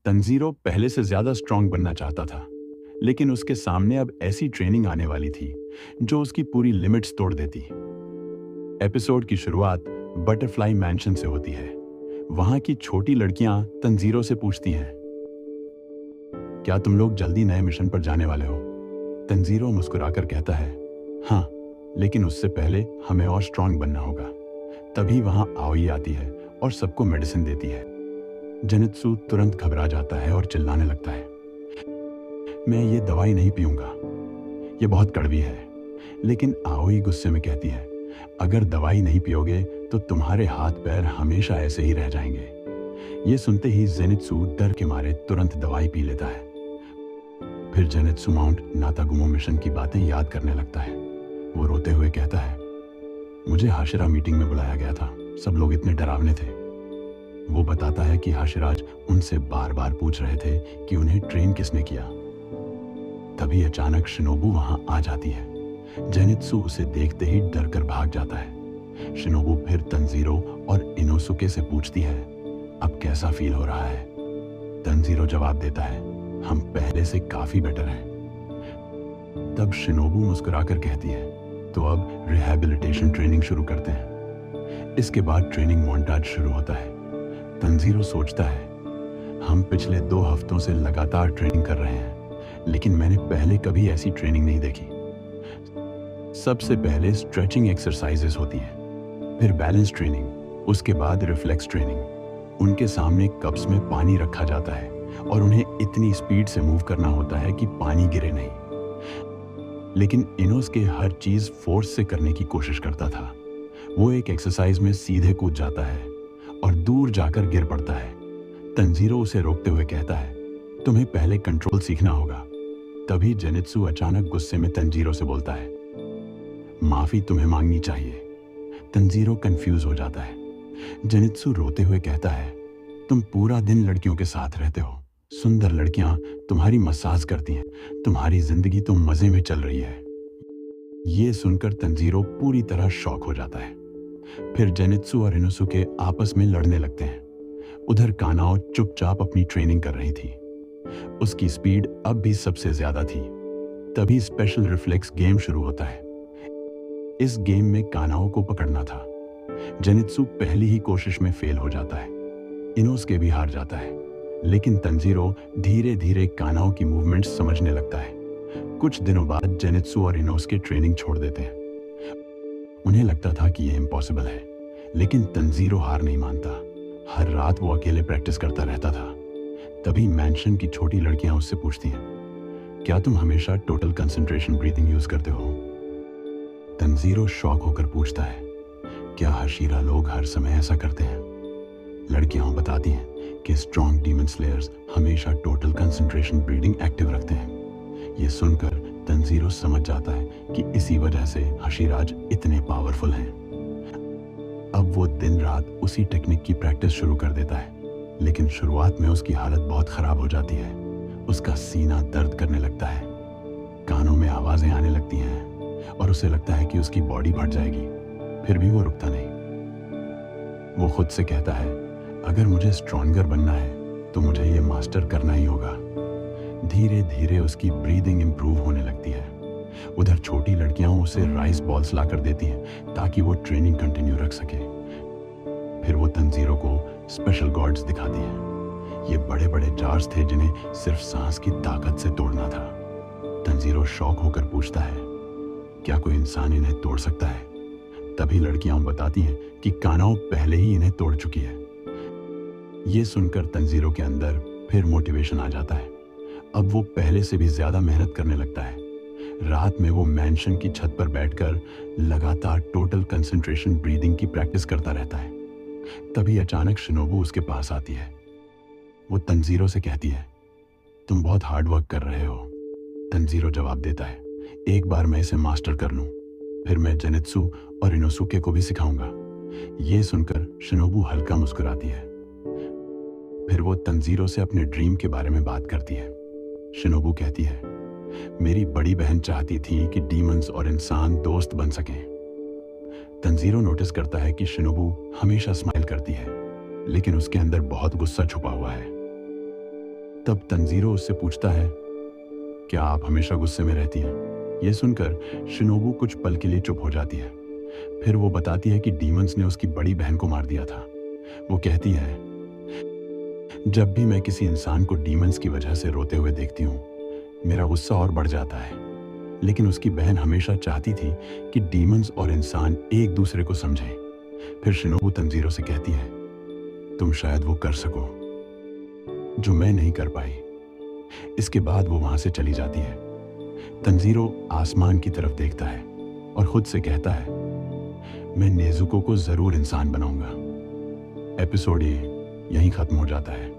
Tanjiro पहले से ज्यादा स्ट्रांग बनना चाहता था, लेकिन उसके सामने अब ऐसी ट्रेनिंग आने वाली थी जो उसकी पूरी लिमिट्स तोड़ देती। एपिसोड की शुरुआत बटरफ्लाई मैंशन से होती है। वहां की छोटी लड़कियां तंजीरो से पूछती हैं, क्या तुम लोग जल्दी नए मिशन पर जाने वाले हो? तंजीरो मुस्कुराकर कहता है, हाँ, लेकिन उससे पहले हमें और स्ट्रांग बनना होगा। तभी वहां आओई आती है और सबको मेडिसिन देती है। जेनित्सु तुरंत घबरा जाता है और चिल्लाने लगता है, मैं ये दवाई नहीं पीऊंगा, ये बहुत कड़वी है। लेकिन आओई गुस्से में कहती है, अगर दवाई नहीं पियोगे तो तुम्हारे हाथ पैर हमेशा ऐसे ही रह जाएंगे। ये सुनते ही जेनित्सु डर के मारे तुरंत दवाई पी लेता है। फिर जेनित्सु माउंट नातागुमो मिशन की बातें याद करने लगता है। वो रोते हुए कहता है, मुझे हाशिरा मीटिंग में बुलाया गया था, सब लोग इतने डरावने थे। वो बताता है कि हाशिराज उनसे बार बार पूछ रहे थे कि उन्हें ट्रेन किसने किया। तभी अचानक शिनोबू वहां आ जाती है। जेनित्सु उसे देखते ही डर कर भाग जाता है। शिनोबू फिर तंजीरो और इनोसुके से पूछती है, अब कैसा फील हो रहा है? तंजीरो जवाब देता है, हम पहले से काफी बेटर हैं। तब शिनोबू मुस्कुराकर कहती है, तो अब रिहैबिलिटेशन ट्रेनिंग शुरू करते हैं। इसके बाद ट्रेनिंग मोन्टाज शुरू होता है। तंजीरो सोचता है, हम पिछले 2 हफ्तों से लगातार ट्रेनिंग कर रहे हैं, लेकिन मैंने पहले कभी ऐसी ट्रेनिंग नहीं देखी। सबसे पहले स्ट्रेचिंग एक्सरसाइजेस होती हैं, फिर बैलेंस ट्रेनिंग, उसके बाद रिफ्लेक्स ट्रेनिंग। उनके सामने कप्स में पानी रखा जाता है और उन्हें इतनी स्पीड से मूव करना होता है कि पानी गिरे नहीं। लेकिन इनोसुके हर चीज फोर्स से करने की कोशिश करता था। वो एक एक्सरसाइज में सीधे कूद जाता है और दूर जाकर गिर पड़ता है। तंजीरो उसे रोकते हुए कहता है, तुम्हें पहले कंट्रोल सीखना होगा। तभी जेनित्सु अचानक गुस्से में तंजीरो से बोलता है, माफी तुम्हें मांगनी चाहिए। तंजीरो कंफ्यूज हो जाता है। जेनित्सु रोते हुए कहता है, तुम पूरा दिन लड़कियों के साथ रहते हो, सुंदर लड़कियां तुम्हारी मसाज करती हैं, तुम्हारी जिंदगी तो मजे में चल रही है। ये सुनकर तंजीरो पूरी तरह शॉक हो जाता है। फिर जेनित्सु और इनोसुके आपस में लड़ने लगते हैं। उधर कानाओ चुपचाप अपनी ट्रेनिंग कर रही थी। उसकी स्पीड अब भी सबसे ज्यादा थी। तभी स्पेशल रिफ्लेक्स गेम शुरू होता है। इस गेम में कानाओ को पकड़ना था। जेनित्सु पहली ही कोशिश में फेल हो जाता है। इनोसुके भी हार जाता है, लेकिन तंजीरो धीरे धीरे कानाओ की मूवमेंट्स समझने लगता है। कुछ दिनों बाद जेनित्सु और इनोसुके ट्रेनिंग छोड़ देते हैं। उन्हें लगता था कि यह इम्पॉसिबल है, लेकिन तंजीरो हार नहीं मानता। हर रात वो अकेले प्रैक्टिस करता रहता था। तभी मैंशन की छोटी लड़कियां उससे पूछती हैं, क्या तुम हमेशा टोटल कंसंट्रेशन ब्रीथिंग यूज करते हो? तंजीरो शॉक होकर पूछता है, क्या हाशिरा लोग हर समय ऐसा करते हैं? लड़कियां बताती हैं कि स्ट्रॉन्ग डीमन स्लेयर्स हमेशा टोटल कंसंट्रेशन ब्रीदिंग एक्टिव रखते हैं। ये सुनकर तंजीरो समझ जाता है कि इसी वजह से हाशिराज इतने पावरफुल हैं। अब वो दिन रात उसी टेक्निक की प्रैक्टिस शुरू कर देता है, लेकिन शुरुआत में उसकी हालत बहुत खराब हो जाती है। उसका सीना दर्द करने लगता है, कानों में आवाजें आने लगती हैं और उसे लगता है कि उसकी बॉडी फट जाएगी। फिर भी वो रुकता नहीं। वो खुद से कहता है, अगर मुझे स्ट्रॉन्गर बनना है तो मुझे ये मास्टर करना ही होगा। धीरे धीरे उसकी ब्रीदिंग इंप्रूव होने लगती है। उधर छोटी लड़कियां उसे राइस बॉल्स लाकर देती हैं ताकि वो ट्रेनिंग कंटिन्यू रख सके। फिर वो तंजीरो को स्पेशल गॉड्स दिखाती है। ये बड़े बड़े जार्स थे जिन्हें सिर्फ सांस की ताकत से तोड़ना था। तंजीरो शॉक होकर पूछता है, क्या कोई इंसान इन्हें तोड़ सकता है? तभी लड़कियां बताती हैं कि कानाओ पहले ही इन्हें तोड़ चुकी है। ये सुनकर तंजीरो के अंदर फिर मोटिवेशन आ जाता है। अब वो पहले से भी ज्यादा मेहनत करने लगता है। रात में वो मैंशन की छत पर बैठकर लगातार टोटल कंसंट्रेशन ब्रीदिंग की प्रैक्टिस करता रहता है। तभी अचानक शिनोबू उसके पास आती है। वो तंजीरो से कहती है, तुम बहुत हार्ड वर्क कर रहे हो। तंजीरो जवाब देता है, एक बार मैं इसे मास्टर कर लूं, फिर मैं जेनित्सु और इनोसुके को भी सिखाऊंगा। ये सुनकर शिनोबू हल्का मुस्कुराती है। फिर वो तंजीरो से अपने ड्रीम के बारे में बात करती है। शिनोबू कहती है, मेरी बड़ी बहन चाहती थी कि डीमंस और इंसान दोस्त बन सकें। तंजीरो नोटिस करता है कि शिनोबू हमेशा स्माइल करती है, लेकिन उसके अंदर बहुत गुस्सा छुपा हुआ है। तब तंजीरो उससे पूछता है, क्या आप हमेशा गुस्से में रहती हैं? यह सुनकर शिनोबू कुछ पल के लिए चुप हो जाती है। फिर वो बताती है कि डीमंस ने उसकी बड़ी बहन को मार दिया था। वो कहती है, जब भी मैं किसी इंसान को डीमंस की वजह से रोते हुए देखती हूँ, मेरा गुस्सा और बढ़ जाता है। लेकिन उसकी बहन हमेशा चाहती थी कि डीमंस और इंसान एक दूसरे को समझें। फिर शिनोबू तंजीरो से कहती है, तुम शायद वो कर सको जो मैं नहीं कर पाई। इसके बाद वो वहां से चली जाती है। तंजीरो आसमान की तरफ देखता है और खुद से कहता है, मैं नेजुको को जरूर इंसान बनाऊंगा। एपिसोड ये यहीं खत्म हो जाता है।